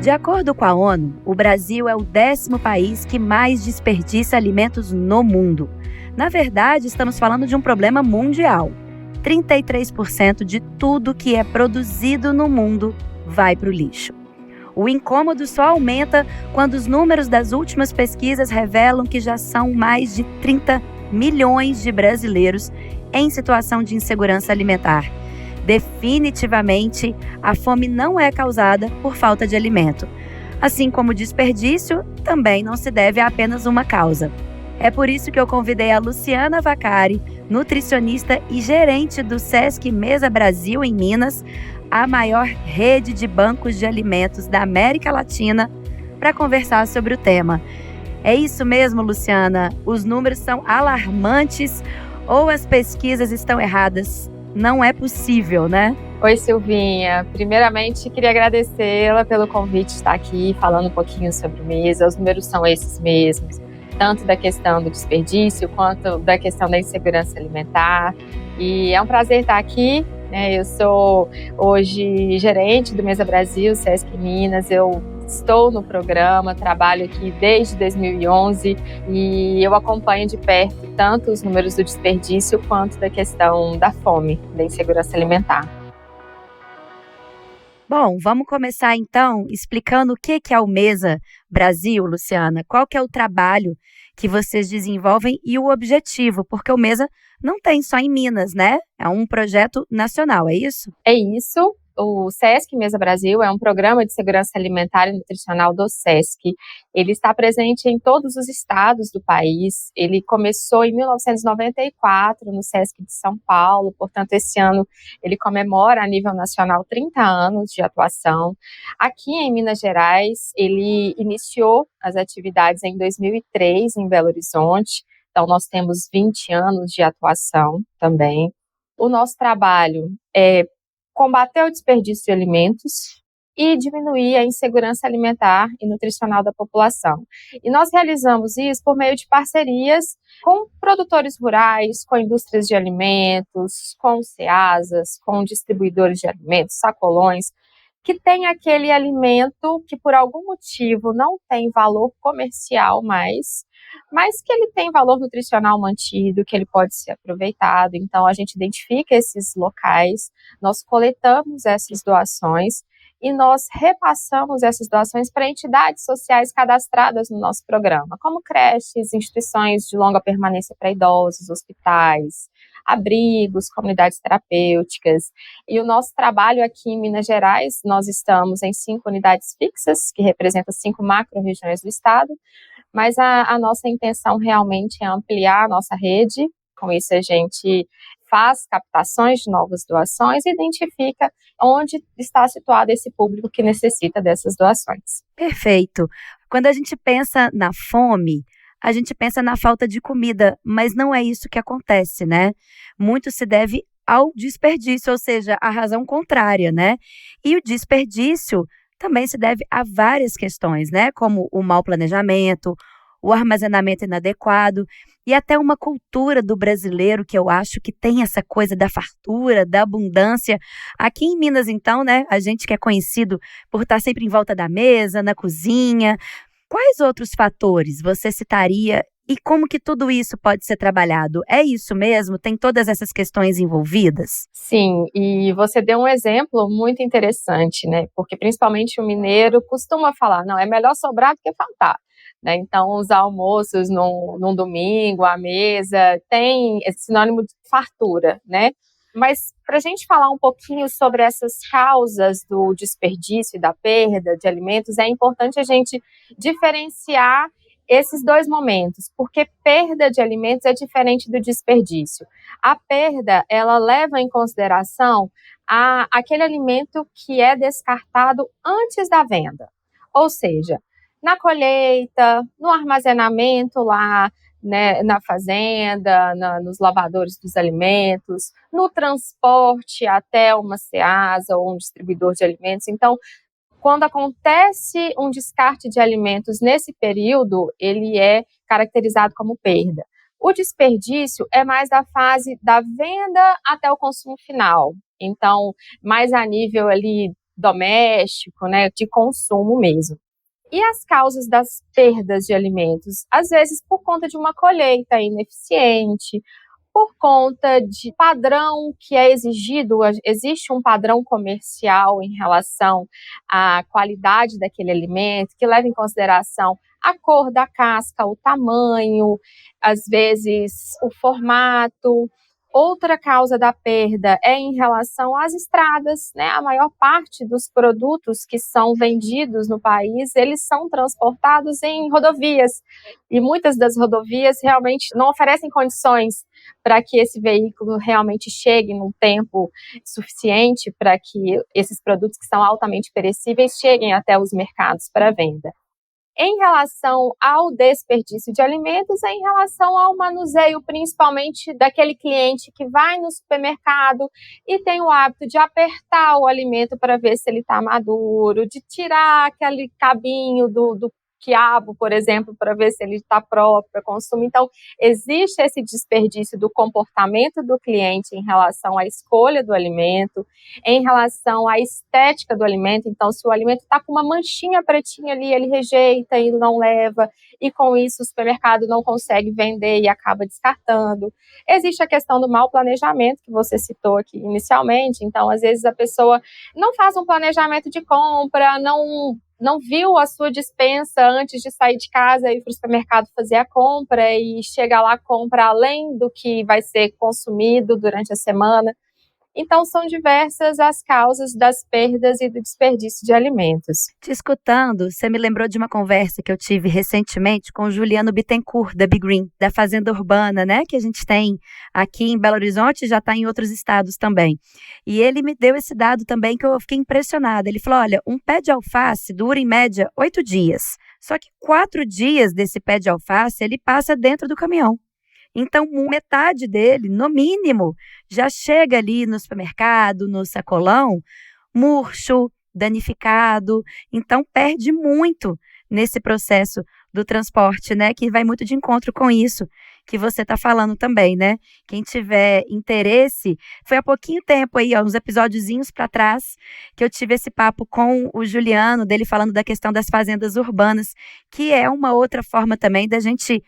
De acordo com a ONU, o Brasil é o 10º país que mais desperdiça alimentos no mundo. Na verdade, estamos falando de um problema mundial. 33% de tudo que é produzido no mundo vai para o lixo. O incômodo só aumenta quando os números das últimas pesquisas revelam que já são mais de 30 milhões de brasileiros em situação de insegurança alimentar. Definitivamente, a fome não é causada por falta de alimento. Assim como o desperdício, também não se deve a apenas uma causa. É por isso que eu convidei a Luciana Vaccari, nutricionista e gerente do Sesc Mesa Brasil em Minas, a maior rede de bancos de alimentos da América Latina, para conversar sobre o tema. É isso mesmo, Luciana? Os números são alarmantes ou as pesquisas estão erradas? Não é possível, né? Oi, Silvinha. Primeiramente, queria agradecê-la pelo convite de estar aqui falando um pouquinho sobre mesa. Os números são esses mesmos, tanto da questão do desperdício quanto da questão da insegurança alimentar. E é um prazer estar aqui. Eu sou hoje gerente do Mesa Brasil, Sesc Minas. Eu estou no programa, trabalho aqui desde 2011 e eu acompanho de perto tanto os números do desperdício quanto da questão da fome, da insegurança alimentar. Bom, vamos começar então explicando o que é o Mesa Brasil, Luciana. Qual que é o trabalho que vocês desenvolvem e o objetivo? Porque o Mesa não tem só em Minas, né? É um projeto nacional, é isso? É isso. O Sesc Mesa Brasil é um programa de segurança alimentar e nutricional do Sesc. Ele está presente em todos os estados do país. Ele começou em 1994 no Sesc de São Paulo, portanto, esse ano ele comemora a nível nacional 30 anos de atuação. Aqui em Minas Gerais, ele iniciou as atividades em 2003 em Belo Horizonte, então nós temos 20 anos de atuação também. O nosso trabalho é combater o desperdício de alimentos e diminuir a insegurança alimentar e nutricional da população. E nós realizamos isso por meio de parcerias com produtores rurais, com indústrias de alimentos, com ceasas, com distribuidores de alimentos, sacolões, que tem aquele alimento que por algum motivo não tem valor comercial mais, mas que ele tem valor nutricional mantido, que ele pode ser aproveitado. Então, a gente identifica esses locais, nós coletamos essas doações e nós repassamos essas doações para entidades sociais cadastradas no nosso programa, como creches, instituições de longa permanência para idosos, hospitais, abrigos, comunidades terapêuticas. E o nosso trabalho aqui em Minas Gerais, nós estamos em 5 unidades fixas, que representam 5 macro-regiões do estado, mas a nossa intenção realmente é ampliar a nossa rede. Com isso, a gente faz captações de novas doações e identifica onde está situado esse público que necessita dessas doações. Perfeito. Quando a gente pensa na fome, a gente pensa na falta de comida, mas não é isso que acontece, né? Muito se deve ao desperdício, ou seja, a razão contrária, né? E o desperdício também se deve a várias questões, né? Como o mau planejamento, o armazenamento inadequado e até uma cultura do brasileiro que eu acho que tem essa coisa da fartura, da abundância. Aqui em Minas, então, né? A gente que é conhecido por estar sempre em volta da mesa, na cozinha. Quais outros fatores você citaria e como que tudo isso pode ser trabalhado? É isso mesmo? Tem todas essas questões envolvidas? Sim, e você deu um exemplo muito interessante, né? Porque principalmente o mineiro costuma falar, não, é melhor sobrar do que faltar. Né? Então, os almoços num domingo, à mesa, tem esse sinônimo de fartura, né? Mas para a gente falar um pouquinho sobre essas causas do desperdício e da perda de alimentos, é importante a gente diferenciar esses dois momentos, porque perda de alimentos é diferente do desperdício. A perda, ela leva em consideração aquele alimento que é descartado antes da venda, ou seja, na colheita, no armazenamento lá, né, na fazenda, nos lavadores dos alimentos, no transporte até uma ceasa ou um distribuidor de alimentos. Então, quando acontece um descarte de alimentos nesse período, ele é caracterizado como perda. O desperdício é mais da fase da venda até o consumo final. Então, mais a nível ali doméstico, né, de consumo mesmo. E as causas das perdas de alimentos? Às vezes por conta de uma colheita ineficiente, por conta de padrão que é exigido, existe um padrão comercial em relação à qualidade daquele alimento, que leva em consideração a cor da casca, o tamanho, às vezes o formato. Outra causa da perda é em relação às estradas, né? A maior parte dos produtos que são vendidos no país, eles são transportados em rodovias. E muitas das rodovias realmente não oferecem condições para que esse veículo realmente chegue num tempo suficiente para que esses produtos que são altamente perecíveis cheguem até os mercados para venda. Em relação ao desperdício de alimentos, é em relação ao manuseio, principalmente daquele cliente que vai no supermercado e tem o hábito de apertar o alimento para ver se ele está maduro, de tirar aquele cabinho do quiabo, por exemplo, para ver se ele está próprio para consumo. Então, existe esse desperdício do comportamento do cliente em relação à escolha do alimento, em relação à estética do alimento. Então, se o alimento está com uma manchinha pretinha ali, ele rejeita e não leva, e com isso o supermercado não consegue vender e acaba descartando. Existe a questão do mau planejamento, que você citou aqui inicialmente. Então, às vezes a pessoa não faz um planejamento de compra, não viu a sua despensa antes de sair de casa e ir para o supermercado fazer a compra e chega lá, compra além do que vai ser consumido durante a semana. Então, são diversas as causas das perdas e do desperdício de alimentos. Te escutando, você me lembrou de uma conversa que eu tive recentemente com o Juliano Bittencourt, da Be Green, da Fazenda Urbana, né, que a gente tem aqui em Belo Horizonte e já está em outros estados também. E ele me deu esse dado também que eu fiquei impressionada. Ele falou, olha, um pé de alface dura em média 8 dias, só que 4 dias desse pé de alface ele passa dentro do caminhão. Então, metade dele, no mínimo, já chega ali no supermercado, no sacolão, murcho, danificado. Então, perde muito nesse processo do transporte, né? Que vai muito de encontro com isso que você está falando também, né? Quem tiver interesse, foi há pouquinho tempo aí, ó, uns episódiozinhos para trás, que eu tive esse papo com o Juliano, dele falando da questão das fazendas urbanas, que é uma outra forma também da gente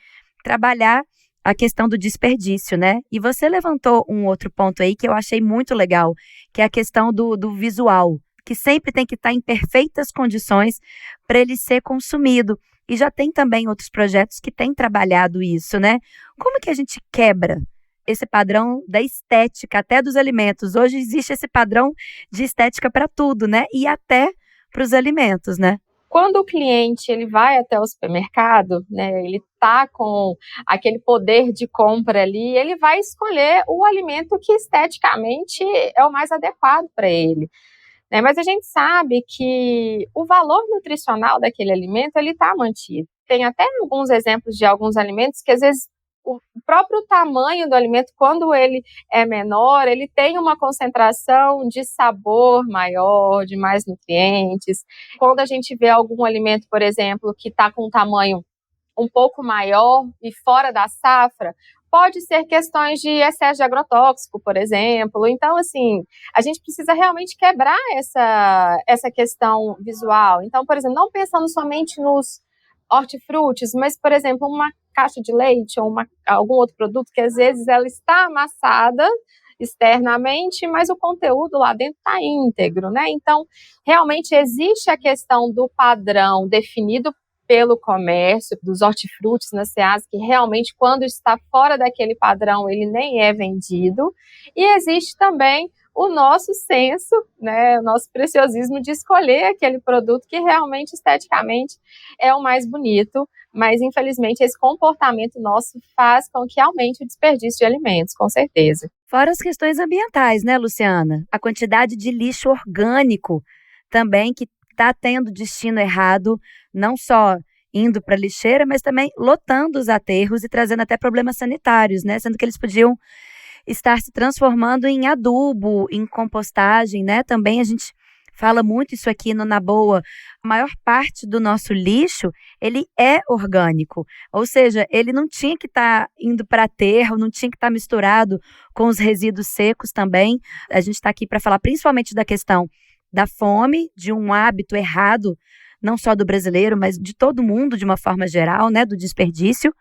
trabalhar a questão do desperdício, né? E você levantou um outro ponto aí que eu achei muito legal, que é a questão do visual, que sempre tem que estar em perfeitas condições para ele ser consumido. E já tem também outros projetos que têm trabalhado isso, né? Como que a gente quebra esse padrão da estética, até dos alimentos? Hoje existe esse padrão de estética para tudo, né? E até para os alimentos, né? Quando o cliente ele vai até o supermercado, né, ele está com aquele poder de compra ali, ele vai escolher o alimento que esteticamente é o mais adequado para ele. Né? Mas a gente sabe que o valor nutricional daquele alimento ele está mantido. Tem até alguns exemplos de alguns alimentos que às vezes o próprio tamanho do alimento, quando ele é menor, ele tem uma concentração de sabor maior, de mais nutrientes. Quando a gente vê algum alimento, por exemplo, que está com um tamanho um pouco maior e fora da safra, pode ser questões de excesso de agrotóxico, por exemplo. Então, assim, a gente precisa realmente quebrar essa questão visual. Então, por exemplo, não pensando somente nos hortifrutis, mas, por exemplo, uma caixa de leite ou algum outro produto que às vezes ela está amassada externamente, mas o conteúdo lá dentro está íntegro, né? Então, realmente existe a questão do padrão definido pelo comércio, dos hortifrutis nas ceas, que realmente quando está fora daquele padrão ele nem é vendido, e existe também o nosso senso, né, o nosso preciosismo de escolher aquele produto que realmente esteticamente é o mais bonito, mas infelizmente esse comportamento nosso faz com que aumente o desperdício de alimentos, com certeza. Fora as questões ambientais, né, Luciana? A quantidade de lixo orgânico também que está tendo destino errado, não só indo para a lixeira, mas também lotando os aterros e trazendo até problemas sanitários, né? Sendo que eles podiam estar se transformando em adubo, em compostagem, né? Também a gente fala muito isso aqui no Na Boa. A maior parte do nosso lixo, ele é orgânico. Ou seja, ele não tinha que estar indo para aterro, não tinha que estar misturado com os resíduos secos também. A gente está aqui para falar principalmente da questão da fome, de um hábito errado, não só do brasileiro, mas de todo mundo de uma forma geral, né, do desperdício,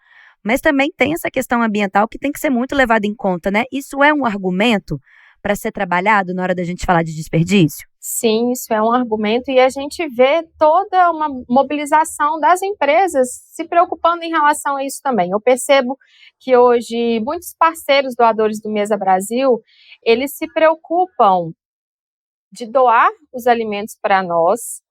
mas também tem essa questão ambiental que tem que ser muito levada em conta, né? Isso é um argumento para ser trabalhado na hora da gente falar de desperdício? Sim, isso é um argumento e a gente vê toda uma mobilização das empresas se preocupando em relação a isso também. Eu percebo que hoje muitos parceiros doadores do Mesa Brasil, eles se preocupam de doar os alimentos para nós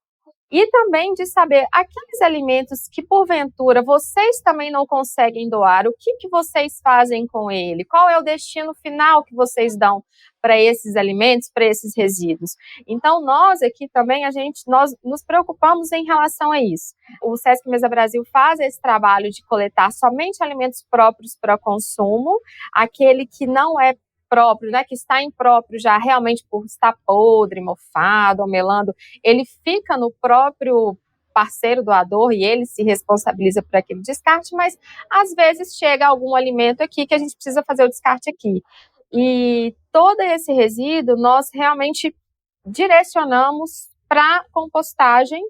e também de saber aqueles alimentos que porventura vocês também não conseguem doar, o que vocês fazem com ele? Qual é o destino final que vocês dão para esses alimentos, para esses resíduos? Então nós aqui também nós nos preocupamos em relação a isso. O Sesc Mesa Brasil faz esse trabalho de coletar somente alimentos próprios para consumo, aquele que não é próprio, né, que está impróprio já realmente por estar podre, mofado, ou melando, ele fica no próprio parceiro doador e ele se responsabiliza por aquele descarte, mas às vezes chega algum alimento aqui que a gente precisa fazer o descarte aqui. E todo esse resíduo nós realmente direcionamos para compostagem,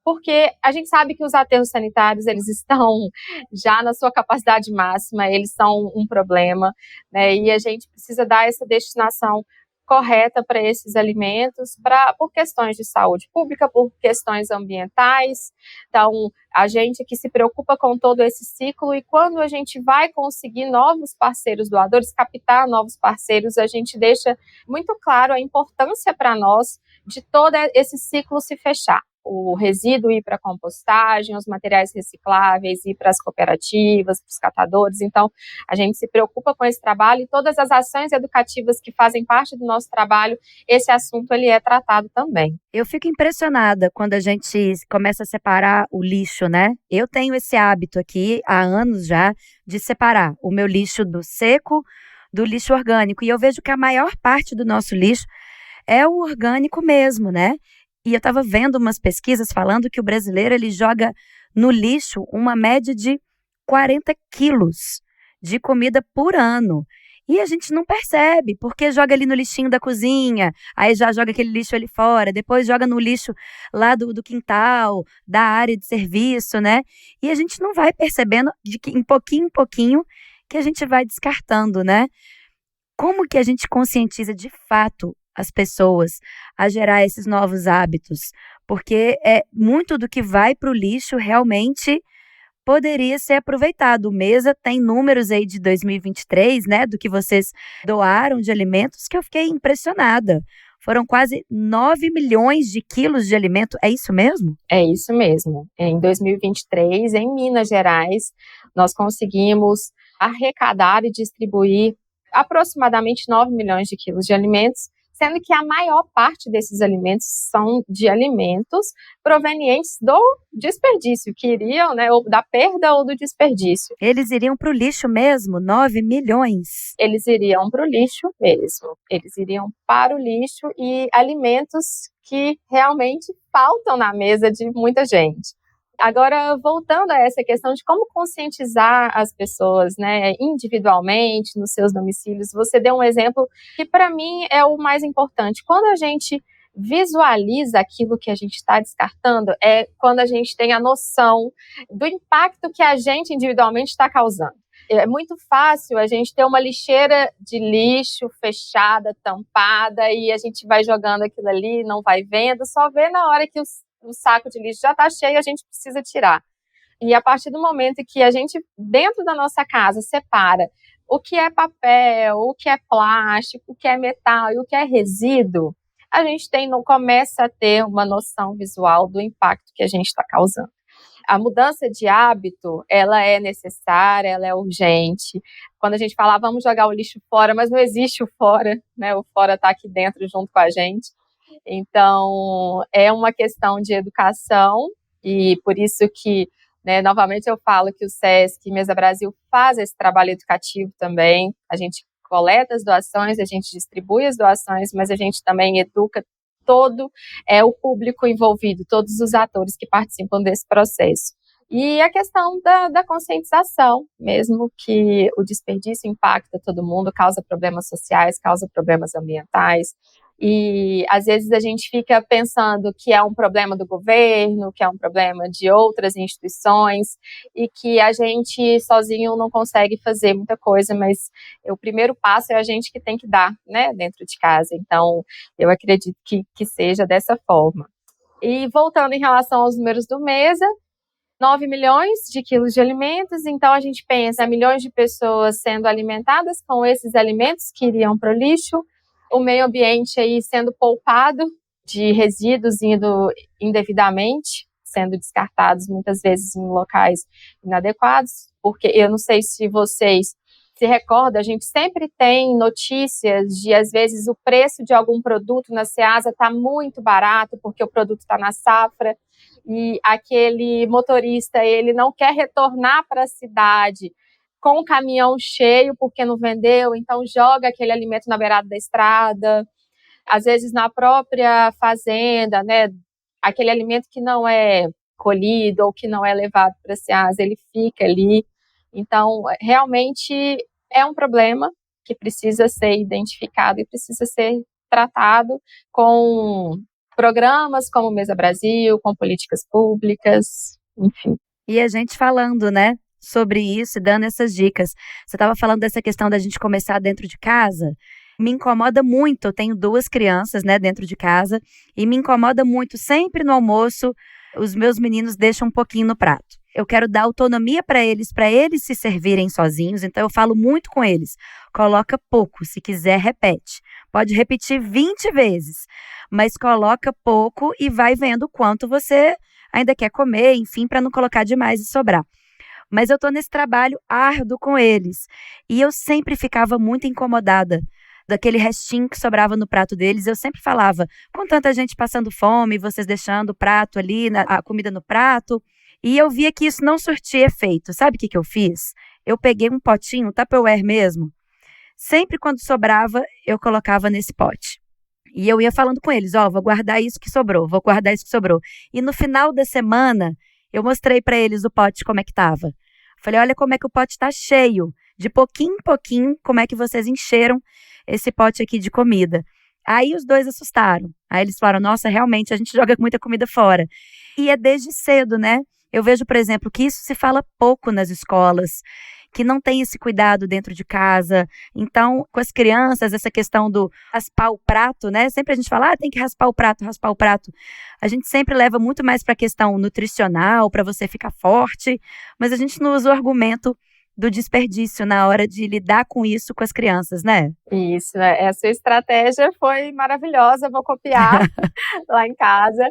porque a gente sabe que os aterros sanitários, eles estão já na sua capacidade máxima, eles são um problema, né? E a gente precisa dar essa destinação correta para esses alimentos, por questões de saúde pública, por questões ambientais. Então, a gente que se preocupa com todo esse ciclo e quando a gente vai conseguir novos parceiros doadores, captar novos parceiros, a gente deixa muito claro a importância para nós de todo esse ciclo se fechar. O resíduo ir para a compostagem, os materiais recicláveis ir para as cooperativas, para os catadores. Então, a gente se preocupa com esse trabalho e todas as ações educativas que fazem parte do nosso trabalho, esse assunto ele é tratado também. Eu fico impressionada quando a gente começa a separar o lixo, né? Eu tenho esse hábito aqui há anos já de separar o meu lixo do seco do lixo orgânico. E eu vejo que a maior parte do nosso lixo é o orgânico mesmo, né? E eu estava vendo umas pesquisas falando que o brasileiro ele joga no lixo uma média de 40 quilos de comida por ano. E a gente não percebe, porque joga ali no lixinho da cozinha, aí já joga aquele lixo ali fora, depois joga no lixo lá do quintal, da área de serviço, né? E a gente não vai percebendo de que em pouquinho que a gente vai descartando, né? Como que a gente conscientiza de fato as pessoas a gerar esses novos hábitos? Porque muito do que vai para o lixo realmente poderia ser aproveitado. O Mesa tem números aí de 2023, né, do que vocês doaram de alimentos, que eu fiquei impressionada. Foram quase 9 milhões de quilos de alimento, é isso mesmo? É isso mesmo. Em 2023, em Minas Gerais, nós conseguimos arrecadar e distribuir aproximadamente 9 milhões de quilos de alimentos, sendo que a maior parte desses alimentos são de alimentos provenientes do desperdício, que iriam, né, ou da perda ou do desperdício. Eles iriam para o lixo mesmo, 9 milhões? Eles iriam para o lixo mesmo, eles iriam para o lixo e alimentos que realmente faltam na mesa de muita gente. Agora, voltando a essa questão de como conscientizar as pessoas, né, individualmente, nos seus domicílios, você deu um exemplo que, para mim, é o mais importante. Quando a gente visualiza aquilo que a gente está descartando, é quando a gente tem a noção do impacto que a gente individualmente está causando. É muito fácil a gente ter uma lixeira de lixo fechada, tampada, e a gente vai jogando aquilo ali, não vai vendo, só vê na hora que o saco de lixo já está cheio, a gente precisa tirar. E a partir do momento que a gente, dentro da nossa casa, separa o que é papel, o que é plástico, o que é metal e o que é resíduo, a gente começa a ter uma noção visual do impacto que a gente está causando. A mudança de hábito, ela é necessária, ela é urgente. Quando a gente fala, vamos jogar o lixo fora, mas não existe o fora, né? O fora está aqui dentro junto com a gente. Então, é uma questão de educação e por isso que, né, novamente eu falo que o Sesc Mesa Brasil faz esse trabalho educativo também. A gente coleta as doações, a gente distribui as doações, mas a gente também educa todo o público envolvido, todos os atores que participam desse processo. E a questão da conscientização, mesmo que o desperdício impacta todo mundo, causa problemas sociais, causa problemas ambientais, E às vezes a gente fica pensando que é um problema do governo, que é um problema de outras instituições e que a gente sozinho não consegue fazer muita coisa, mas o primeiro passo é a gente que tem que dar, né, dentro de casa. Então, eu acredito que seja dessa forma. E voltando em relação aos números do MESA, 9 milhões de quilos de alimentos, então a gente pensa milhões de pessoas sendo alimentadas com esses alimentos que iriam para o lixo, o meio ambiente aí sendo poupado de resíduos indo indevidamente, sendo descartados muitas vezes em locais inadequados, porque eu não sei se vocês se recordam, a gente sempre tem notícias de, às vezes, o preço de algum produto na Ceasa está muito barato, porque o produto está na safra, e aquele motorista, ele não quer retornar para a cidade com o caminhão cheio, porque não vendeu, então joga aquele alimento na beirada da estrada, às vezes na própria fazenda, né, aquele alimento que não é colhido ou que não é levado para a Ceasa, ele fica ali. Então, realmente é um problema que precisa ser identificado e precisa ser tratado com programas como o Mesa Brasil, com políticas públicas, enfim. E a gente falando, né, sobre isso e dando essas dicas. Você estava falando dessa questão da gente começar dentro de casa. Me incomoda muito, eu tenho 2 crianças, né, dentro de casa, e me incomoda muito, sempre no almoço, os meus meninos deixam um pouquinho no prato. Eu quero dar autonomia para eles se servirem sozinhos, então eu falo muito com eles. Coloca pouco, se quiser repete. Pode repetir 20 vezes, mas coloca pouco e vai vendo o quanto você ainda quer comer, enfim, para não colocar demais e sobrar. Mas eu estou nesse trabalho árduo com eles, e eu sempre ficava muito incomodada daquele restinho que sobrava no prato deles. Eu sempre falava, com tanta gente passando fome, vocês deixando o prato ali, a comida no prato, e eu via que isso não surtia efeito. Sabe o que eu fiz? Eu peguei um potinho, um Tupperware mesmo, sempre quando sobrava, eu colocava nesse pote. E eu ia falando com eles, vou guardar isso que sobrou, vou guardar isso que sobrou. E no final da semana, eu mostrei para eles o pote como é que estava. Falei, olha como é que o pote está cheio. De pouquinho em pouquinho, como é que vocês encheram esse pote aqui de comida. Aí os 2 assustaram. Aí eles falaram, nossa, realmente a gente joga muita comida fora. E é desde cedo, né? Eu vejo, por exemplo, que isso se fala pouco nas escolas, que não tem esse cuidado dentro de casa. Então, com as crianças, essa questão do raspar o prato, né? Sempre a gente fala, tem que raspar o prato, raspar o prato. A gente sempre leva muito mais para a questão nutricional, para você ficar forte, mas a gente não usa o argumento do desperdício na hora de lidar com isso com as crianças, né? Isso, essa estratégia foi maravilhosa, vou copiar lá em casa.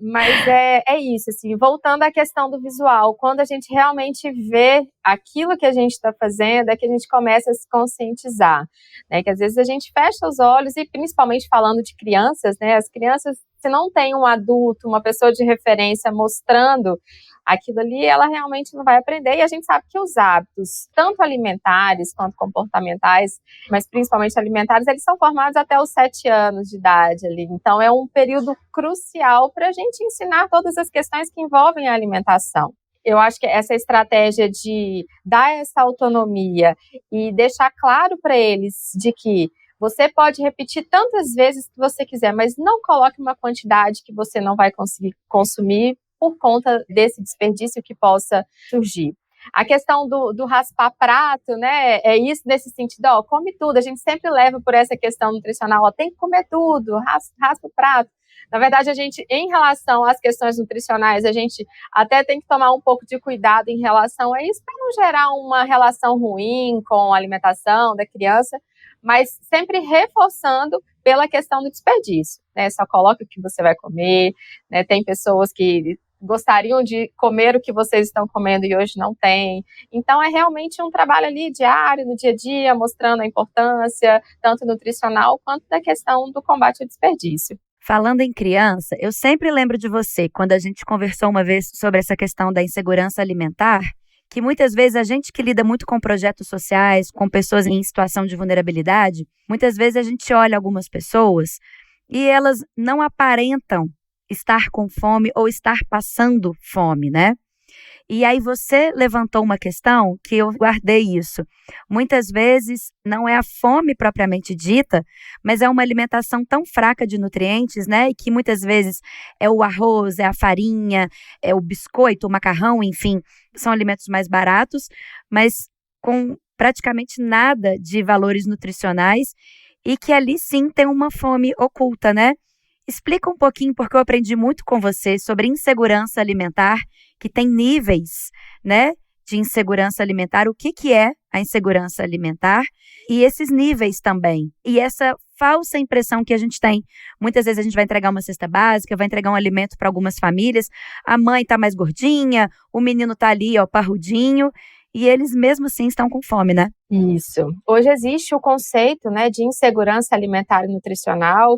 Mas é isso, assim, voltando à questão do visual, quando a gente realmente vê aquilo que a gente está fazendo, é que a gente começa a se conscientizar, né? Que às vezes a gente fecha os olhos, e principalmente falando de crianças, né? As crianças, se não tem um adulto, uma pessoa de referência mostrando aquilo ali, ela realmente não vai aprender. E a gente sabe que os hábitos, tanto alimentares quanto comportamentais, mas principalmente alimentares, eles são formados até os 7 anos de idade ali. Então, é um período crucial para a gente ensinar todas as questões que envolvem a alimentação. Eu acho que essa estratégia de dar essa autonomia e deixar claro para eles de que você pode repetir tantas vezes que você quiser, mas não coloque uma quantidade que você não vai conseguir consumir por conta desse desperdício que possa surgir. A questão do raspar prato, né, é isso nesse sentido, come tudo, a gente sempre leva por essa questão nutricional, tem que comer tudo, raspa o prato. Na verdade, a gente, em relação às questões nutricionais, a gente até tem que tomar um pouco de cuidado em relação a isso, para não gerar uma relação ruim com a alimentação da criança, mas sempre reforçando pela questão do desperdício, né, só coloca o que você vai comer, né, tem pessoas que gostariam de comer o que vocês estão comendo e hoje não tem. Então, é realmente um trabalho ali diário, no dia a dia, mostrando a importância, tanto nutricional quanto da questão do combate ao desperdício. Falando em criança, eu sempre lembro de você, quando a gente conversou uma vez sobre essa questão da insegurança alimentar, que muitas vezes a gente que lida muito com projetos sociais, com pessoas em situação de vulnerabilidade, muitas vezes a gente olha algumas pessoas e elas não aparentam estar com fome ou estar passando fome, né? E aí você levantou uma questão que eu guardei isso. Muitas vezes não é a fome propriamente dita, mas é uma alimentação tão fraca de nutrientes, né? E que muitas vezes é o arroz, é a farinha, é o biscoito, o macarrão, enfim, são alimentos mais baratos, mas com praticamente nada de valores nutricionais e que ali sim tem uma fome oculta, né? Explica um pouquinho, porque eu aprendi muito com você sobre insegurança alimentar, que tem níveis, né, de insegurança alimentar, o que é a insegurança alimentar e esses níveis também. E essa falsa impressão que a gente tem. Muitas vezes a gente vai entregar uma cesta básica, vai entregar um alimento para algumas famílias, a mãe está mais gordinha, o menino está ali, ó, parrudinho, e eles mesmo assim estão com fome, né? Isso. Hoje existe o conceito, né, de insegurança alimentar e nutricional,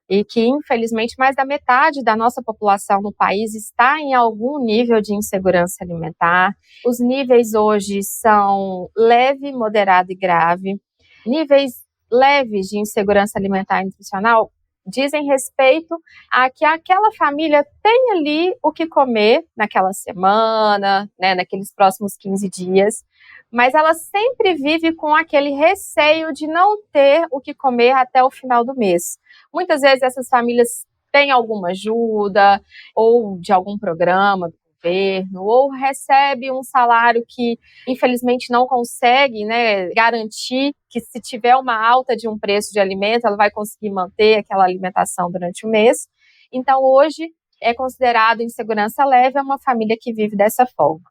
e que, infelizmente, mais da metade da nossa população no país está em algum nível de insegurança alimentar. Os níveis hoje são leve, moderado e grave. Níveis leves de insegurança alimentar e nutricional dizem respeito a que aquela família tem ali o que comer naquela semana, né, naqueles próximos 15 dias, mas ela sempre vive com aquele receio de não ter o que comer até o final do mês. Muitas vezes essas famílias têm alguma ajuda, ou de algum programa do governo, ou recebe um salário que, infelizmente, não consegue, né, garantir que, se tiver uma alta de um preço de alimento, ela vai conseguir manter aquela alimentação durante o mês. Então, hoje, é considerado insegurança leve uma família que vive dessa forma.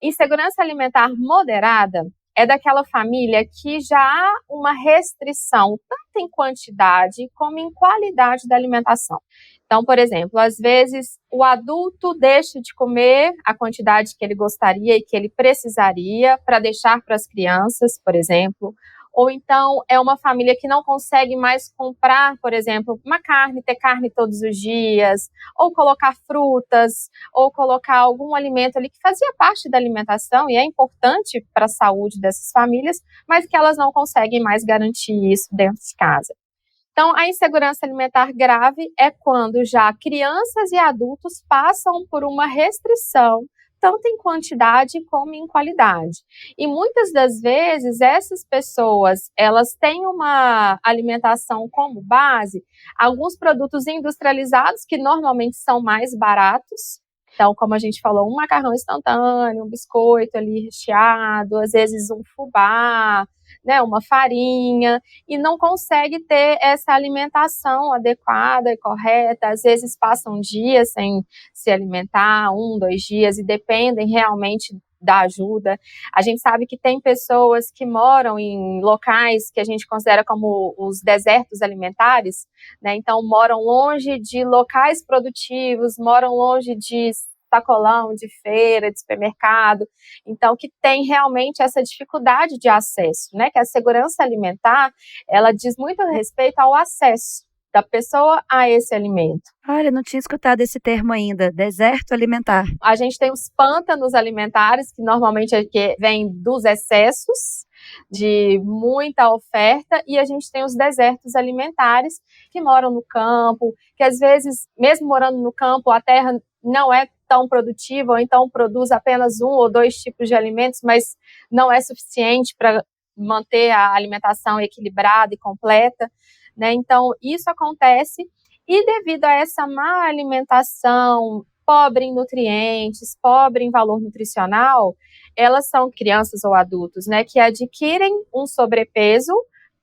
Insegurança alimentar moderada é daquela família que já há uma restrição, tanto em quantidade como em qualidade da alimentação. Então, por exemplo, às vezes o adulto deixa de comer a quantidade que ele gostaria e que ele precisaria para deixar para as crianças, por exemplo. Ou então é uma família que não consegue mais comprar, por exemplo, uma carne, ter carne todos os dias, ou colocar frutas, ou colocar algum alimento ali que fazia parte da alimentação e é importante para a saúde dessas famílias, mas que elas não conseguem mais garantir isso dentro de casa. Então, a insegurança alimentar grave é quando já crianças e adultos passam por uma restrição, tanto em quantidade como em qualidade. E muitas das vezes, essas pessoas, elas têm uma alimentação como base, alguns produtos industrializados, que normalmente são mais baratos. Então, como a gente falou, um macarrão instantâneo, um biscoito ali recheado, às vezes um fubá, né, uma farinha, e não consegue ter essa alimentação adequada e correta. Às vezes passam dias sem se alimentar, 1, 2 dias, e dependem realmente da ajuda. A gente sabe que tem pessoas que moram em locais que a gente considera como os desertos alimentares, né? Então moram longe de locais produtivos, moram longe de sacolão, de feira, de supermercado, então que tem realmente essa dificuldade de acesso, né? Que a segurança alimentar, ela diz muito respeito ao acesso da pessoa a esse alimento. Olha, não tinha escutado esse termo ainda, deserto alimentar. A gente tem os pântanos alimentares, que normalmente vêm dos excessos, de muita oferta, e a gente tem os desertos alimentares, que moram no campo, que às vezes, mesmo morando no campo, a terra não é tão produtiva, ou então produz apenas 1 ou 2 tipos de alimentos, mas não é suficiente para manter a alimentação equilibrada e completa, né? Então, isso acontece, e devido a essa má alimentação, pobre em nutrientes, pobre em valor nutricional, elas são crianças ou adultos, né, que adquirem um sobrepeso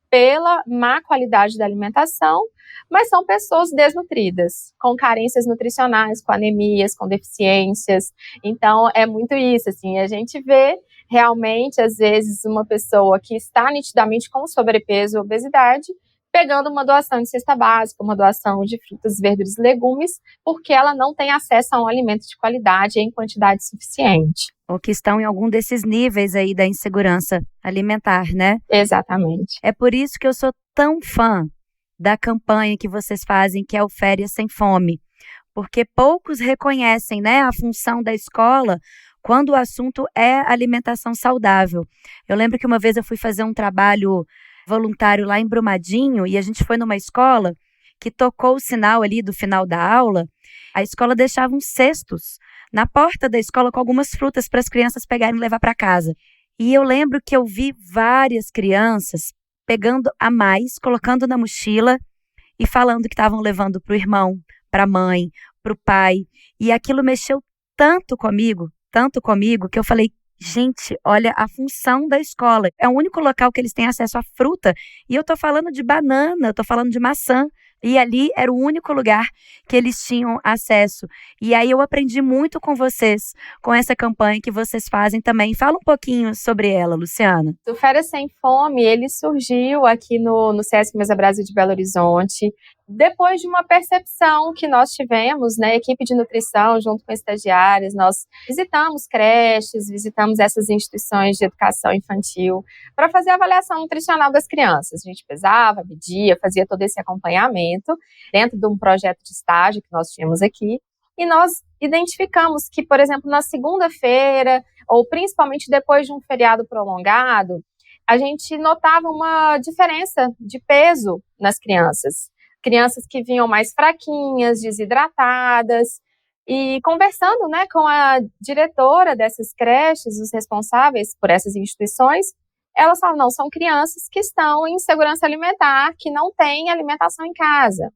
pela má qualidade da alimentação, mas são pessoas desnutridas, com carências nutricionais, com anemias, com deficiências. Então, é muito isso, assim, a gente vê realmente, às vezes, uma pessoa que está nitidamente com sobrepeso ou obesidade, pegando uma doação de cesta básica, uma doação de frutas, verduras e legumes, porque ela não tem acesso a um alimento de qualidade em quantidade suficiente. Ou que estão em algum desses níveis aí da insegurança alimentar, né? Exatamente. É por isso que eu sou tão fã da campanha que vocês fazem, que é o Férias Sem Fome, porque poucos reconhecem, né, a função da escola quando o assunto é alimentação saudável. Eu lembro que uma vez eu fui fazer um trabalho voluntário lá em Brumadinho e a gente foi numa escola que tocou o sinal ali do final da aula. A escola deixava uns cestos na porta da escola com algumas frutas para as crianças pegarem e levar para casa. E eu lembro que eu vi várias crianças pegando a mais, colocando na mochila e falando que estavam levando para o irmão, para a mãe, para o pai. E aquilo mexeu tanto comigo, que eu falei, gente, olha a função da escola. É o único local que eles têm acesso à fruta. E eu estou falando de banana, eu estou falando de maçã. E ali era o único lugar que eles tinham acesso. E aí eu aprendi muito com vocês, com essa campanha que vocês fazem também. Fala um pouquinho sobre ela, Luciana. O Férias Sem Fome, ele surgiu aqui no Sesc Mesa Brasil de Belo Horizonte, depois de uma percepção que nós tivemos, né, equipe de nutrição, junto com estagiários, nós visitamos creches, visitamos essas instituições de educação infantil para fazer a avaliação nutricional das crianças. A gente pesava, media, fazia todo esse acompanhamento dentro de um projeto de estágio que nós tínhamos aqui, e nós identificamos que, por exemplo, na segunda-feira, ou principalmente depois de um feriado prolongado, a gente notava uma diferença de peso nas crianças. Crianças que vinham mais fraquinhas, desidratadas, e conversando, né, com a diretora dessas creches, os responsáveis por essas instituições, elas falam, não, são crianças que estão em insegurança alimentar, que não têm alimentação em casa.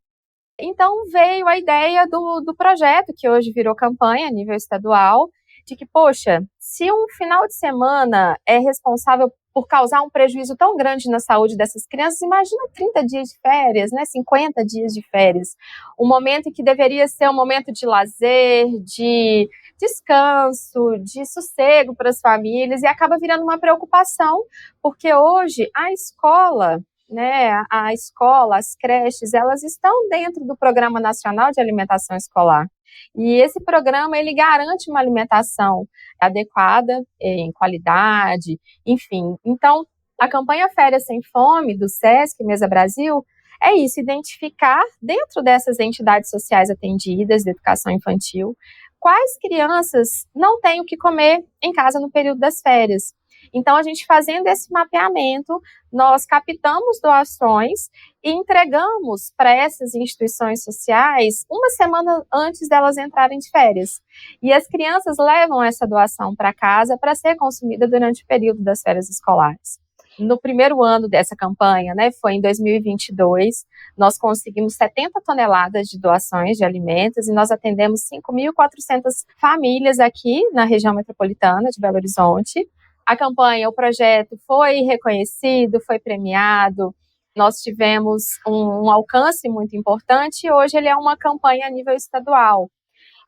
Então veio a ideia do projeto, que hoje virou campanha a nível estadual, de que, poxa, se um final de semana é responsável por causar um prejuízo tão grande na saúde dessas crianças, imagina 30 dias de férias, né? 50 dias de férias. Um momento em que deveria ser um momento de lazer, de descanso, de sossego para as famílias, e acaba virando uma preocupação, porque hoje a escola, né, as creches, elas estão dentro do Programa Nacional de Alimentação Escolar. E esse programa, ele garante uma alimentação adequada, em qualidade, enfim. Então, a campanha Férias Sem Fome, do Sesc Mesa Brasil, é isso, identificar dentro dessas entidades sociais atendidas de educação infantil, quais crianças não têm o que comer em casa no período das férias. Então, a gente fazendo esse mapeamento, nós captamos doações e entregamos para essas instituições sociais uma semana antes delas entrarem de férias. E as crianças levam essa doação para casa para ser consumida durante o período das férias escolares. No primeiro ano dessa campanha, né, foi em 2022, nós conseguimos 70 toneladas de doações de alimentos e nós atendemos 5.400 famílias aqui na região metropolitana de Belo Horizonte. A campanha, o projeto foi reconhecido, foi premiado, nós tivemos um alcance muito importante e hoje ele é uma campanha a nível estadual.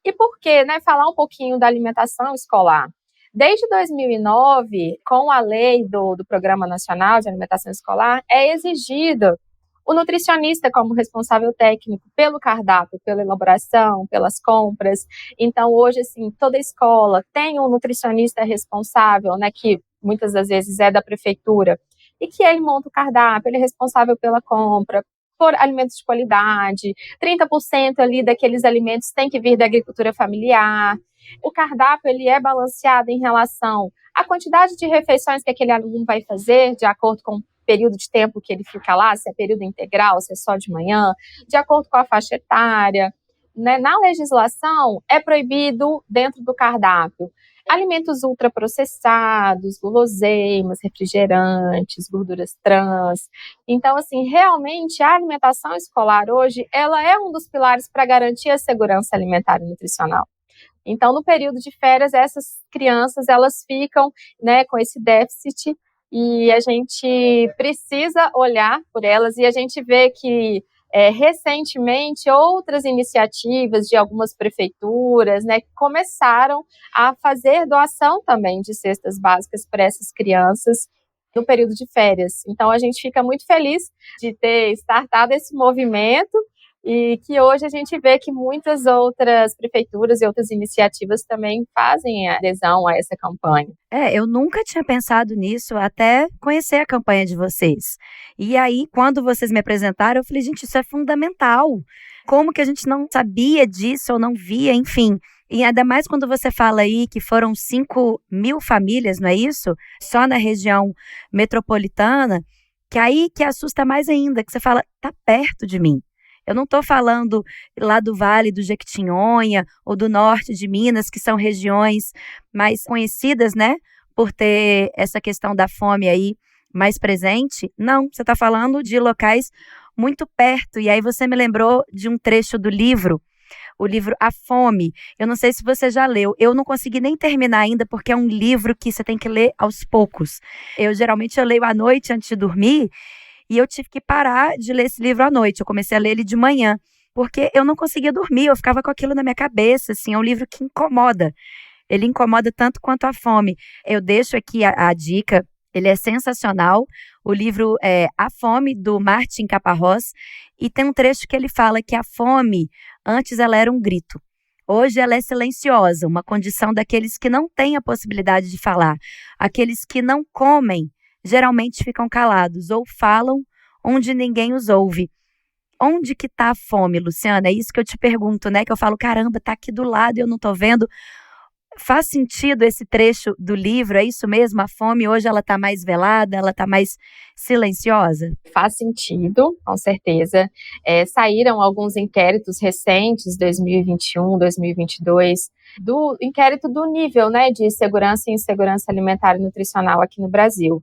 E por quê? Né, falar um pouquinho da alimentação escolar. Desde 2009, com a lei do Programa Nacional de Alimentação Escolar, é exigido o nutricionista como responsável técnico pelo cardápio, pela elaboração, pelas compras. Então, hoje, assim, toda escola tem um nutricionista responsável, né, que muitas das vezes é da prefeitura, e que ele monta o cardápio, ele é responsável pela compra, por alimentos de qualidade, 30% ali daqueles alimentos tem que vir da agricultura familiar. O cardápio, ele é balanceado em relação à quantidade de refeições que aquele aluno vai fazer, de acordo com período de tempo que ele fica lá, se é período integral, se é só de manhã, de acordo com a faixa etária. Né? Na legislação, é proibido, dentro do cardápio, alimentos ultraprocessados, guloseimas, refrigerantes, gorduras trans. Então, assim, realmente, a alimentação escolar hoje, ela é um dos pilares para garantir a segurança alimentar e nutricional. Então, no período de férias, essas crianças, elas ficam, né, com esse déficit, e a gente precisa olhar por elas, e a gente vê que recentemente outras iniciativas de algumas prefeituras, né, começaram a fazer doação também de cestas básicas para essas crianças no período de férias. Então a gente fica muito feliz de ter startado esse movimento e que hoje a gente vê que muitas outras prefeituras e outras iniciativas também fazem adesão a essa campanha. Eu nunca tinha pensado nisso até conhecer a campanha de vocês. E aí, quando vocês me apresentaram, eu falei, gente, isso é fundamental. Como que a gente não sabia disso ou não via, enfim. E ainda mais quando você fala aí que foram 5.000 famílias, não é isso? Só na região metropolitana, que aí que assusta mais ainda, que você fala, tá perto de mim. Eu não estou falando lá do Vale do Jequitinhonha ou do norte de Minas, que são regiões mais conhecidas, né, por ter essa questão da fome aí mais presente. Não, você está falando de locais muito perto. E aí você me lembrou de um trecho do livro, o livro A Fome. Eu não sei se você já leu. Eu não consegui nem terminar ainda, porque é um livro que você tem que ler aos poucos. Eu leio à noite antes de dormir, e eu tive que parar de ler esse livro à noite. Eu comecei a ler ele de manhã, porque eu não conseguia dormir, eu ficava com aquilo na minha cabeça, assim, é um livro que incomoda. Ele incomoda tanto quanto a fome. Eu deixo aqui a dica, ele é sensacional. O livro é A Fome, do Martin Caparrós, e tem um trecho que ele fala que a fome, antes ela era um grito. Hoje ela é silenciosa, uma condição daqueles que não têm a possibilidade de falar. Aqueles que não comem, geralmente ficam calados ou falam onde ninguém os ouve. Onde que está a fome, Luciana? É isso que eu te pergunto, né? Que eu falo, caramba, tá aqui do lado e eu não tô vendo. Faz sentido esse trecho do livro? É isso mesmo? A fome hoje ela está mais velada, ela está mais silenciosa? Faz sentido, com certeza. Saíram alguns inquéritos recentes, 2021, 2022, do inquérito do nível, né, de segurança e insegurança alimentar e nutricional aqui no Brasil.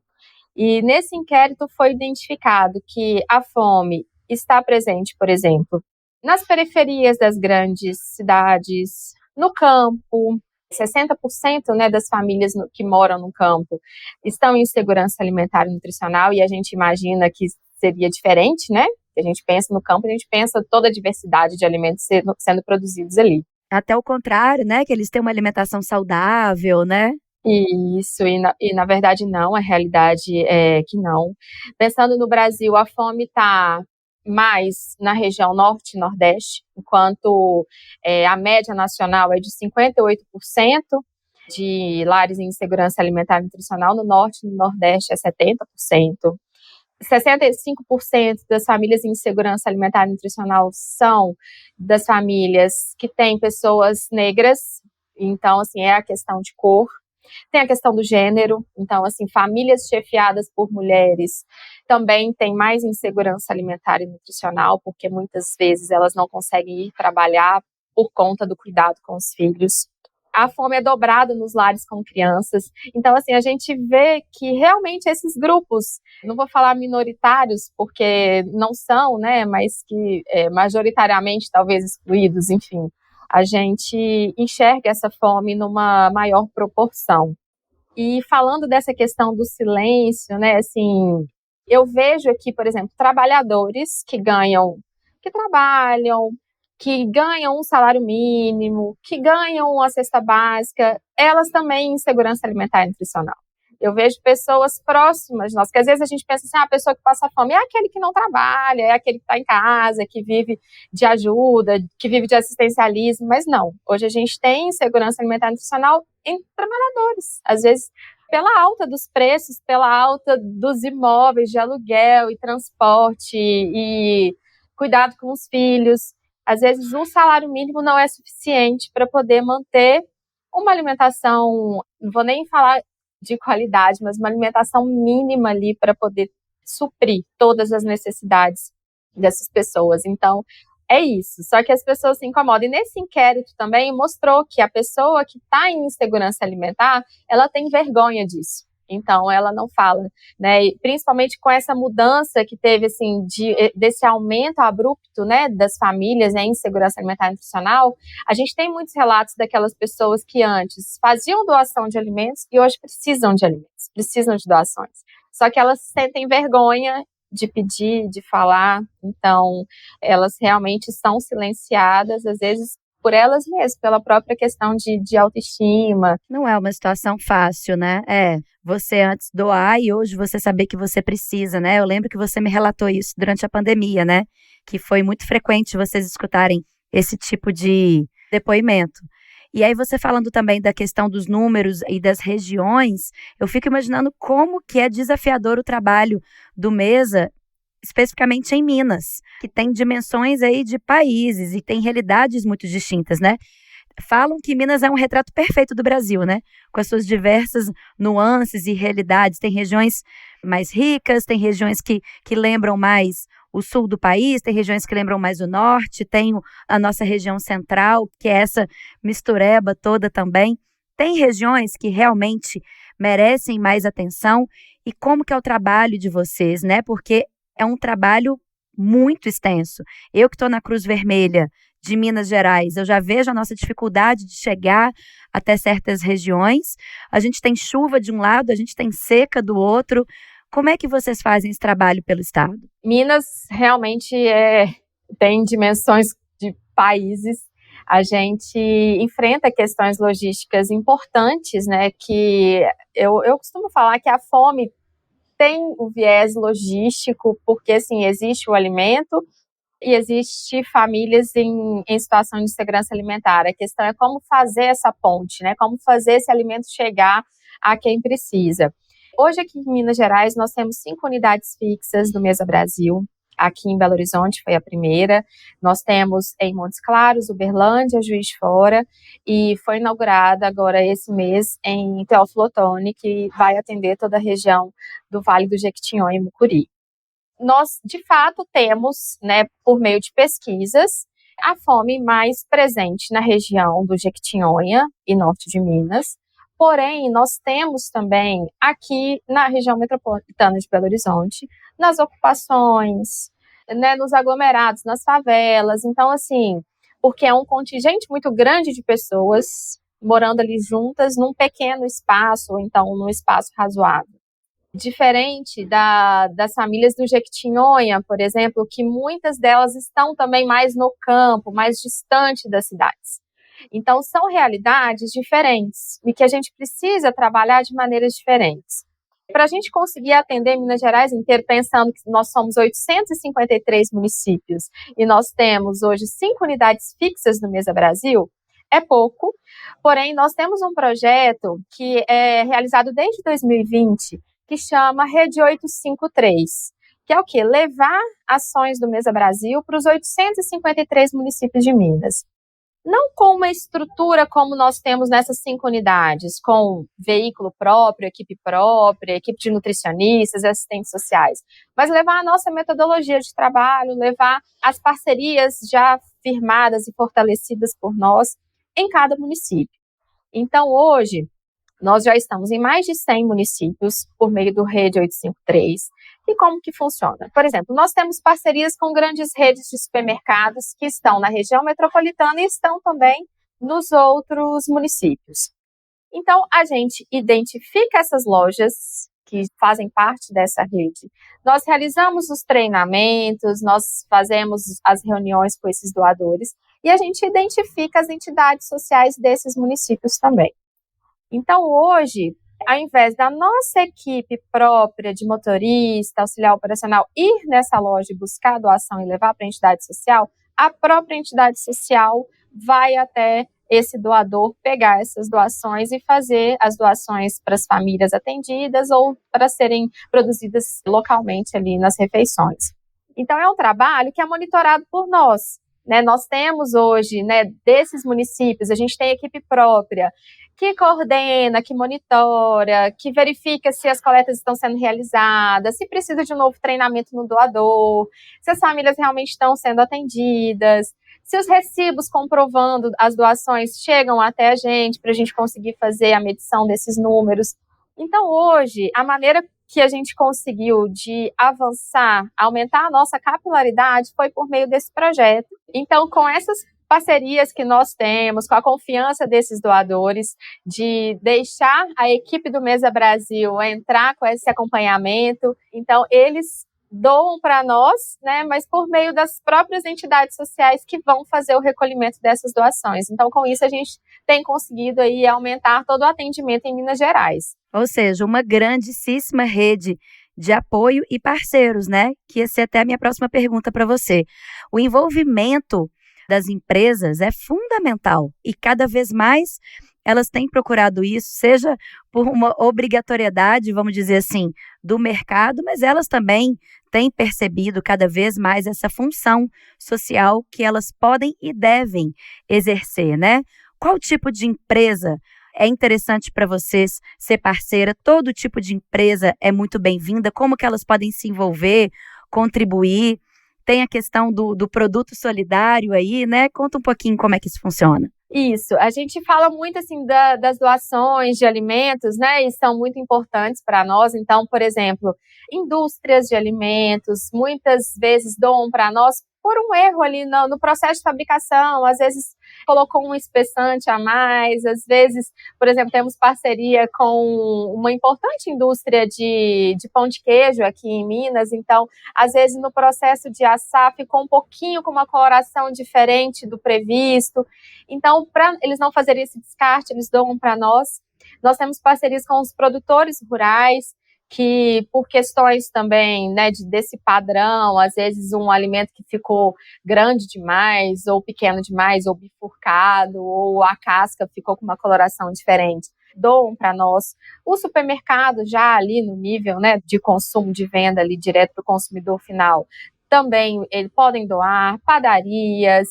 E nesse inquérito foi identificado que a fome está presente, por exemplo, nas periferias das grandes cidades, no campo. 60%, né, das famílias que moram no campo estão em insegurança alimentar e nutricional, e a gente imagina que seria diferente, né? A gente pensa no campo, a gente pensa toda a diversidade de alimentos sendo produzidos ali. Até o contrário, né? Que eles têm uma alimentação saudável, né? Isso, e na verdade não, a realidade é que não. Pensando no Brasil, a fome está mais na região norte e nordeste, enquanto a média nacional é de 58% de lares em insegurança alimentar e nutricional, no norte e no nordeste é 70%. 65% das famílias em insegurança alimentar e nutricional são das famílias que têm pessoas negras, então, assim, é a questão de cor. Tem a questão do gênero, então, assim, famílias chefiadas por mulheres também têm mais insegurança alimentar e nutricional, porque muitas vezes elas não conseguem ir trabalhar por conta do cuidado com os filhos. A fome é dobrada nos lares com crianças. Então, assim, a gente vê que realmente esses grupos, não vou falar minoritários, porque não são, né, mas que majoritariamente talvez excluídos, enfim, a gente enxerga essa fome numa maior proporção. E falando dessa questão do silêncio, né, assim, eu vejo aqui, por exemplo, trabalhadores que trabalham, que ganham um salário mínimo, que ganham uma cesta básica, elas também em segurança alimentar e nutricional. Eu vejo pessoas próximas de nós, que às vezes a gente pensa assim, a pessoa que passa fome é aquele que não trabalha, é aquele que está em casa, que vive de ajuda, que vive de assistencialismo, mas não. Hoje a gente tem segurança alimentar e nutricional em trabalhadores. Às vezes, pela alta dos preços, pela alta dos imóveis de aluguel e transporte e cuidado com os filhos. Às vezes, um salário mínimo não é suficiente para poder manter uma alimentação, não vou nem falar de qualidade, mas uma alimentação mínima ali para poder suprir todas as necessidades dessas pessoas. Então, é isso. Só que as pessoas se incomodam. E nesse inquérito também mostrou que a pessoa que está em insegurança alimentar, ela tem vergonha disso. Então, ela não fala, né? E principalmente com essa mudança que teve, assim, desse aumento abrupto, né, das famílias, né, em insegurança alimentar e nutricional, a gente tem muitos relatos daquelas pessoas que antes faziam doação de alimentos e hoje precisam de alimentos, precisam de doações. Só que elas sentem vergonha de pedir, de falar, então elas realmente são silenciadas, às vezes por elas mesmas, pela própria questão de autoestima. Não é uma situação fácil, né? Você antes doar e hoje você saber que você precisa, né? Eu lembro que você me relatou isso durante a pandemia, né? Que foi muito frequente vocês escutarem esse tipo de depoimento. E aí você falando também da questão dos números e das regiões, eu fico imaginando como que é desafiador o trabalho do Mesa, especificamente em Minas, que tem dimensões aí de países e tem realidades muito distintas, né? Falam que Minas é um retrato perfeito do Brasil, né? Com as suas diversas nuances e realidades. Tem regiões mais ricas, tem regiões que lembram mais o sul do país, tem regiões que lembram mais o norte, tem a nossa região central, que é essa mistureba toda também. Tem regiões que realmente merecem mais atenção. E como que é o trabalho de vocês, né? Porque é um trabalho muito extenso. Eu que estou na Cruz Vermelha de Minas Gerais, eu já vejo a nossa dificuldade de chegar até certas regiões. A gente tem chuva de um lado, a gente tem seca do outro. Como é que vocês fazem esse trabalho pelo estado? Minas realmente tem dimensões de países. A gente enfrenta questões logísticas importantes, né? Que eu costumo falar que a fome tem o viés logístico, porque assim, existe o alimento e existe famílias em situação de segurança alimentar. A questão é como fazer essa ponte, né? Como fazer esse alimento chegar a quem precisa. Hoje aqui em Minas Gerais nós temos 5 unidades fixas do Mesa Brasil. Aqui em Belo Horizonte foi a primeira. Nós temos em Montes Claros, Uberlândia, Juiz de Fora, e foi inaugurada agora esse mês em Teófilo Otoni, que vai atender toda a região do Vale do Jequitinhonha e Mucuri. Nós, de fato, temos, né, por meio de pesquisas, a fome mais presente na região do Jequitinhonha e norte de Minas. Porém, nós temos também aqui na região metropolitana de Belo Horizonte, nas ocupações, né, nos aglomerados, nas favelas. Então, assim, porque é um contingente muito grande de pessoas morando ali juntas num pequeno espaço, ou então num espaço razoável. Diferente das famílias do Jequitinhonha, por exemplo, que muitas delas estão também mais no campo, mais distante das cidades. Então, são realidades diferentes e que a gente precisa trabalhar de maneiras diferentes. Para a gente conseguir atender Minas Gerais inteiro, pensando que nós somos 853 municípios e nós temos hoje 5 unidades fixas no Mesa Brasil, é pouco, porém nós temos um projeto que é realizado desde 2020, que chama Rede 853, que é o quê? Levar ações do Mesa Brasil para os 853 municípios de Minas. Não com uma estrutura como nós temos nessas 5 unidades, com veículo próprio, equipe de nutricionistas, assistentes sociais, mas levar a nossa metodologia de trabalho, levar as parcerias já firmadas e fortalecidas por nós em cada município. Então, hoje, nós já estamos em mais de 100 municípios por meio do Rede 853. E como que funciona? Por exemplo, nós temos parcerias com grandes redes de supermercados que estão na região metropolitana e estão também nos outros municípios. Então, a gente identifica essas lojas que fazem parte dessa rede. Nós realizamos os treinamentos, nós fazemos as reuniões com esses doadores e a gente identifica as entidades sociais desses municípios também. Então, hoje, ao invés da nossa equipe própria de motorista, auxiliar operacional, ir nessa loja e buscar a doação e levar para a entidade social, a própria entidade social vai até esse doador pegar essas doações e fazer as doações para as famílias atendidas ou para serem produzidas localmente ali nas refeições. Então, é um trabalho que é monitorado por nós, né? Nós temos hoje, né, desses municípios, a gente tem equipe própria, que coordena, que monitora, que verifica se as coletas estão sendo realizadas, se precisa de um novo treinamento no doador, se as famílias realmente estão sendo atendidas, se os recibos comprovando as doações chegam até a gente, para a gente conseguir fazer a medição desses números. Então, hoje, a maneira que a gente conseguiu de avançar, aumentar a nossa capilaridade, foi por meio desse projeto. Então, com essas parcerias que nós temos, com a confiança desses doadores, de deixar a equipe do Mesa Brasil entrar com esse acompanhamento. Então, eles doam para nós, né, mas por meio das próprias entidades sociais que vão fazer o recolhimento dessas doações. Então, com isso, a gente tem conseguido aí aumentar todo o atendimento em Minas Gerais. Ou seja, uma grandíssima rede de apoio e parceiros, né? Que ia ser até a minha próxima pergunta para você. O envolvimento das empresas é fundamental e cada vez mais elas têm procurado isso, seja por uma obrigatoriedade, vamos dizer assim, do mercado, mas elas também têm percebido cada vez mais essa função social que elas podem e devem exercer, né? Qual tipo de empresa é interessante para vocês ser parceira? Todo tipo de empresa é muito bem-vinda. Como que elas podem se envolver, contribuir? tem a questão do produto solidário aí, né? Conta um pouquinho como é que isso funciona. Isso, a gente fala muito assim das doações de alimentos, né, e são muito importantes para nós. Então, por exemplo, indústrias de alimentos muitas vezes doam para nós por um erro ali no processo de fabricação, às vezes colocou um espessante a mais, às vezes, por exemplo, temos parceria com uma importante indústria de pão de queijo aqui em Minas, então, às vezes no processo de assar ficou um pouquinho com uma coloração diferente do previsto, então, para eles não fazerem esse descarte, eles doam para nós. Nós temos parcerias com os produtores rurais, que por questões também, né, desse padrão, às vezes um alimento que ficou grande demais, ou pequeno demais, ou bifurcado, ou a casca ficou com uma coloração diferente, doam para nós. O supermercado já ali no nível, né, de consumo, de venda ali direto para o consumidor final, também eles podem doar, padarias.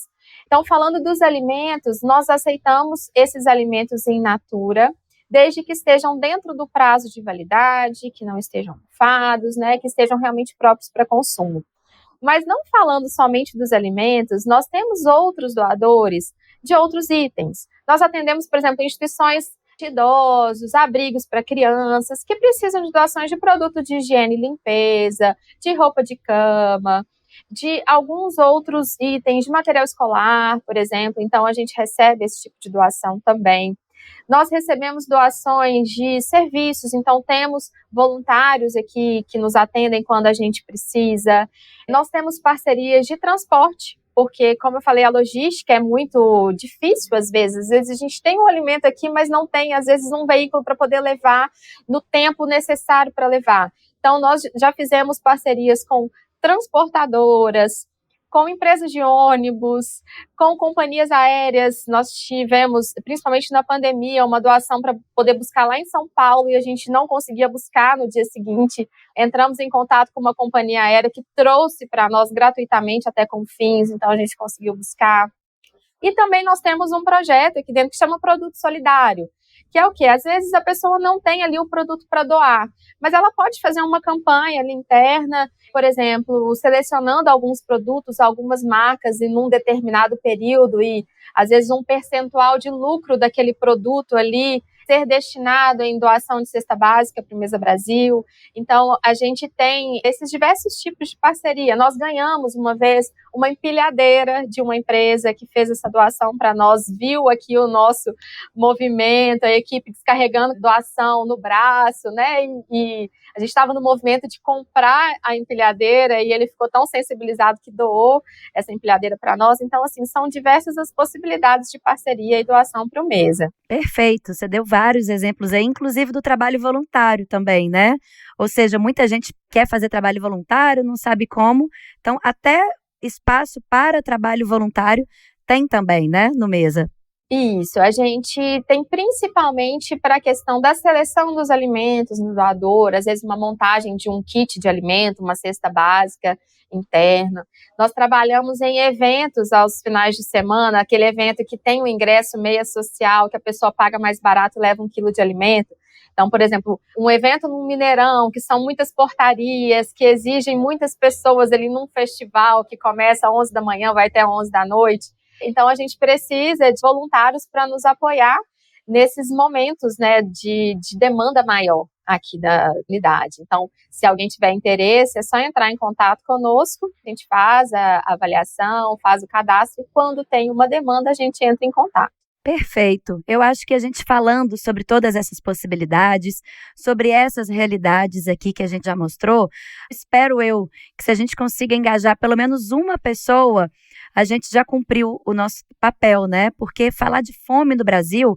Então, falando dos alimentos, nós aceitamos esses alimentos in natura, desde que estejam dentro do prazo de validade, que não estejam mofados, né, que estejam realmente próprios para consumo. Mas não falando somente dos alimentos, nós temos outros doadores de outros itens. Nós atendemos, por exemplo, instituições de idosos, abrigos para crianças, que precisam de doações de produto de higiene e limpeza, de roupa de cama, de alguns outros itens, de material escolar, por exemplo. Então, a gente recebe esse tipo de doação também. Nós recebemos doações de serviços, então temos voluntários aqui que nos atendem quando a gente precisa. Nós temos parcerias de transporte, porque, como eu falei, a logística é muito difícil às vezes. Às vezes a gente tem um alimento aqui, mas não tem, às vezes, um veículo para poder levar no tempo necessário para levar. Então, nós já fizemos parcerias com transportadoras, com empresas de ônibus, com companhias aéreas. Nós tivemos, principalmente na pandemia, uma doação para poder buscar lá em São Paulo e a gente não conseguia buscar no dia seguinte. Entramos em contato com uma companhia aérea que trouxe para nós gratuitamente até Confins, então a gente conseguiu buscar. E também nós temos um projeto aqui dentro que chama Produto Solidário, que é o quê? Às vezes a pessoa não tem ali o produto para doar, mas ela pode fazer uma campanha ali interna, por exemplo, selecionando alguns produtos, algumas marcas em um determinado período e às vezes um percentual de lucro daquele produto ali ser destinado em doação de cesta básica para o Mesa Brasil. Então, a gente tem esses diversos tipos de parceria. Nós ganhamos uma vez uma empilhadeira de uma empresa que fez essa doação para nós, viu aqui o nosso movimento, a equipe descarregando doação no braço, né? E a gente estava no movimento de comprar a empilhadeira e ele ficou tão sensibilizado que doou essa empilhadeira para nós. Então, assim, são diversas as possibilidades de parceria e doação para o Mesa. Perfeito, você deu vários exemplos aí, inclusive do trabalho voluntário também, né? Ou seja, muita gente quer fazer trabalho voluntário, não sabe como, então até espaço para trabalho voluntário tem também, né, no Mesa. Isso, a gente tem principalmente para a questão da seleção dos alimentos no doador, às vezes uma montagem de um kit de alimento, uma cesta básica interna. Nós trabalhamos em eventos aos finais de semana, aquele evento que tem um ingresso meia social, que a pessoa paga mais barato e leva 1 quilo de alimento. Então, por exemplo, um evento no Mineirão, que são muitas portarias, que exigem muitas pessoas ali num festival que começa às 11 da manhã, vai até 11 da noite. Então, a gente precisa de voluntários para nos apoiar nesses momentos, né, de demanda maior aqui da unidade. Então, se alguém tiver interesse, é só entrar em contato conosco, a gente faz a avaliação, faz o cadastro, e quando tem uma demanda, a gente entra em contato. Perfeito. Eu acho que a gente falando sobre todas essas possibilidades, sobre essas realidades aqui que a gente já mostrou, espero eu que se a gente consiga engajar pelo menos uma pessoa, a gente já cumpriu o nosso papel, né? Porque falar de fome no Brasil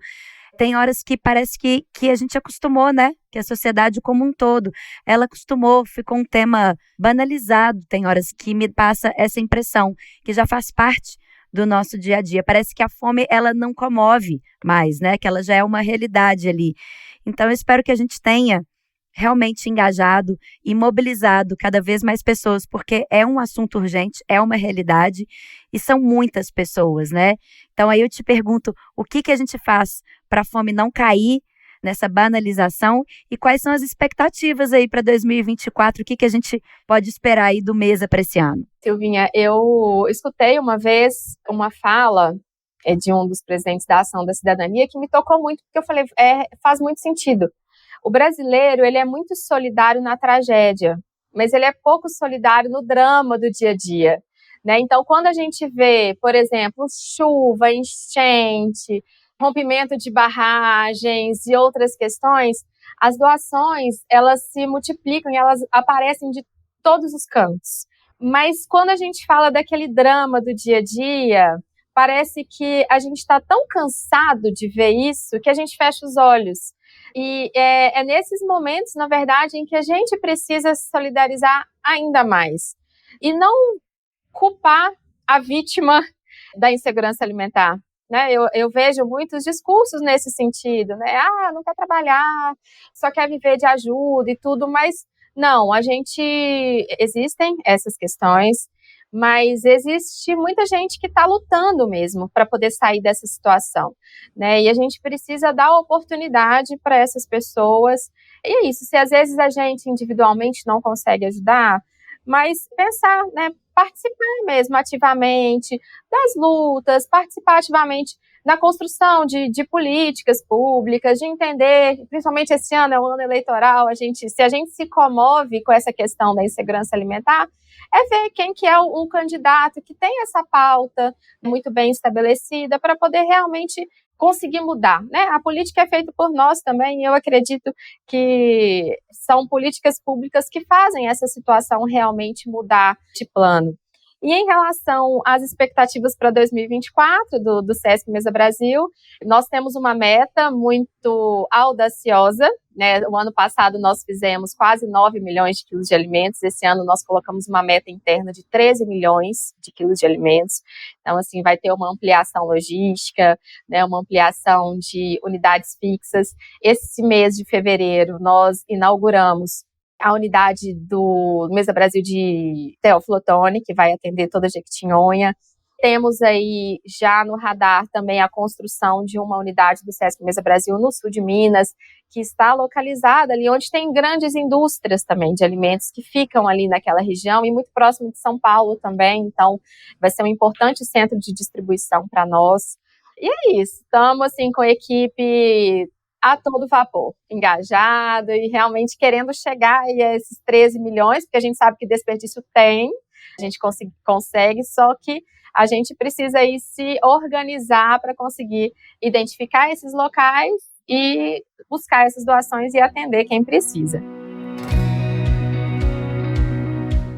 tem horas que parece que a gente acostumou, né? Que a sociedade como um todo, ela acostumou, ficou um tema banalizado. Tem horas que me passa essa impressão, que já faz parte do nosso dia a dia. Parece que a fome, ela não comove mais, né? Que ela já é uma realidade ali. Então, eu espero que a gente tenha realmente engajado e mobilizado cada vez mais pessoas, porque é um assunto urgente, é uma realidade e são muitas pessoas, né? Então, aí eu te pergunto, o que a gente faz para a fome não cair nessa banalização e quais são as expectativas aí para 2024, o que a gente pode esperar aí do Mesa para esse ano? Silvinha, eu escutei uma vez uma fala de um dos presidentes da Ação da Cidadania que me tocou muito, porque eu falei, faz muito sentido. O brasileiro, ele é muito solidário na tragédia, mas ele é pouco solidário no drama do dia a dia, né? Então, quando a gente vê, por exemplo, chuva, enchente, rompimento de barragens e outras questões, as doações, elas se multiplicam e elas aparecem de todos os cantos. Mas quando a gente fala daquele drama do dia a dia, parece que a gente está tão cansado de ver isso que a gente fecha os olhos. E é nesses momentos, na verdade, em que a gente precisa se solidarizar ainda mais. E não culpar a vítima da insegurança alimentar. Né? Eu vejo muitos discursos nesse sentido, né? Não quer trabalhar, só quer viver de ajuda e tudo, mas não, existem essas questões, mas existe muita gente que está lutando mesmo para poder sair dessa situação, né? E a gente precisa dar oportunidade para essas pessoas. E é isso, se às vezes a gente individualmente não consegue ajudar, mas pensar, né? Participar mesmo ativamente das lutas, participar ativamente na construção de políticas públicas, de entender, principalmente esse ano é um ano eleitoral, se a gente se comove com essa questão da insegurança alimentar, é ver quem que é o candidato que tem essa pauta muito bem estabelecida para poder realmente conseguir mudar, né? A política é feita por nós também, e eu acredito que são políticas públicas que fazem essa situação realmente mudar de plano. E em relação às expectativas para 2024 do SESC Mesa Brasil, nós temos uma meta muito audaciosa, né? O ano passado nós fizemos quase 9 milhões de quilos de alimentos, esse ano nós colocamos uma meta interna de 13 milhões de quilos de alimentos, então assim, vai ter uma ampliação logística, né? Uma ampliação de unidades fixas. Esse mês de fevereiro nós inauguramos a unidade do Mesa Brasil de Teófilo Otoni, que vai atender toda a Jequitinhonha. Temos aí já no radar também a construção de uma unidade do SESC Mesa Brasil no sul de Minas, que está localizada ali onde tem grandes indústrias também de alimentos que ficam ali naquela região e muito próximo de São Paulo também, então vai ser um importante centro de distribuição para nós. E é isso, estamos assim com a equipe a todo vapor, engajado e realmente querendo chegar aí a esses 13 milhões, porque a gente sabe que desperdício tem, a gente consegue, só que a gente precisa aí se organizar para conseguir identificar esses locais e buscar essas doações e atender quem precisa.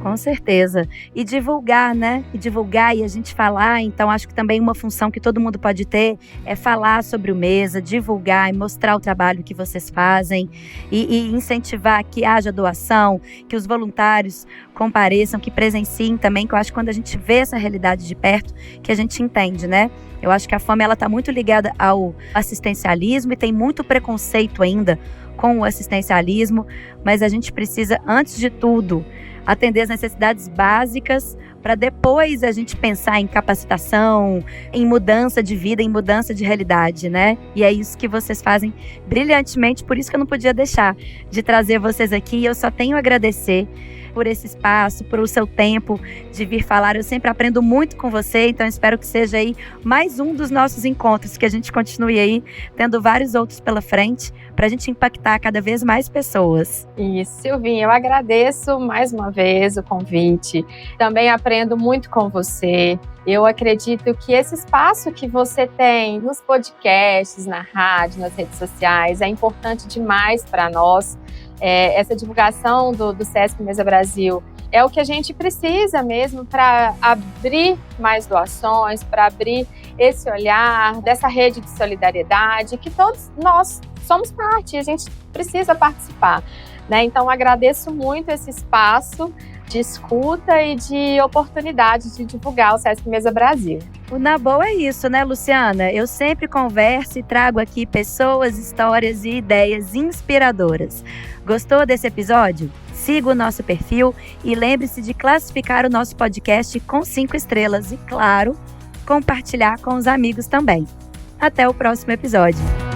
Com certeza. E divulgar, né? E a gente falar. Então, acho que também uma função que todo mundo pode ter é falar sobre o Mesa, divulgar e mostrar o trabalho que vocês fazem e incentivar que haja doação, que os voluntários compareçam, que presenciem também, que eu acho que quando a gente vê essa realidade de perto, que a gente entende, né? Eu acho que a fome, ela está muito ligada ao assistencialismo e tem muito preconceito ainda com o assistencialismo, mas a gente precisa, antes de tudo, atender as necessidades básicas para depois a gente pensar em capacitação, em mudança de vida, em mudança de realidade, né? E é isso que vocês fazem brilhantemente, por isso que eu não podia deixar de trazer vocês aqui. E eu só tenho a agradecer por esse espaço, por o seu tempo de vir falar. Eu sempre aprendo muito com você, então espero que seja aí mais um dos nossos encontros, que a gente continue aí tendo vários outros pela frente, para a gente impactar cada vez mais pessoas. Isso, Silvinha, eu agradeço mais uma vez o convite. Também aprendo muito com você. Eu acredito que esse espaço que você tem nos podcasts, na rádio, nas redes sociais, é importante demais para nós. Essa divulgação do SESC Mesa Brasil é o que a gente precisa mesmo para abrir mais doações, para abrir esse olhar dessa rede de solidariedade, que todos nós somos parte, a gente precisa participar, né? Então, agradeço muito esse espaço de escuta e de oportunidade de divulgar o SESC Mesa Brasil. O Na Boa é isso, né, Luciana? Eu sempre converso e trago aqui pessoas, histórias e ideias inspiradoras. Gostou desse episódio? Siga o nosso perfil e lembre-se de classificar o nosso podcast com 5 estrelas e, claro, compartilhar com os amigos também. Até o próximo episódio.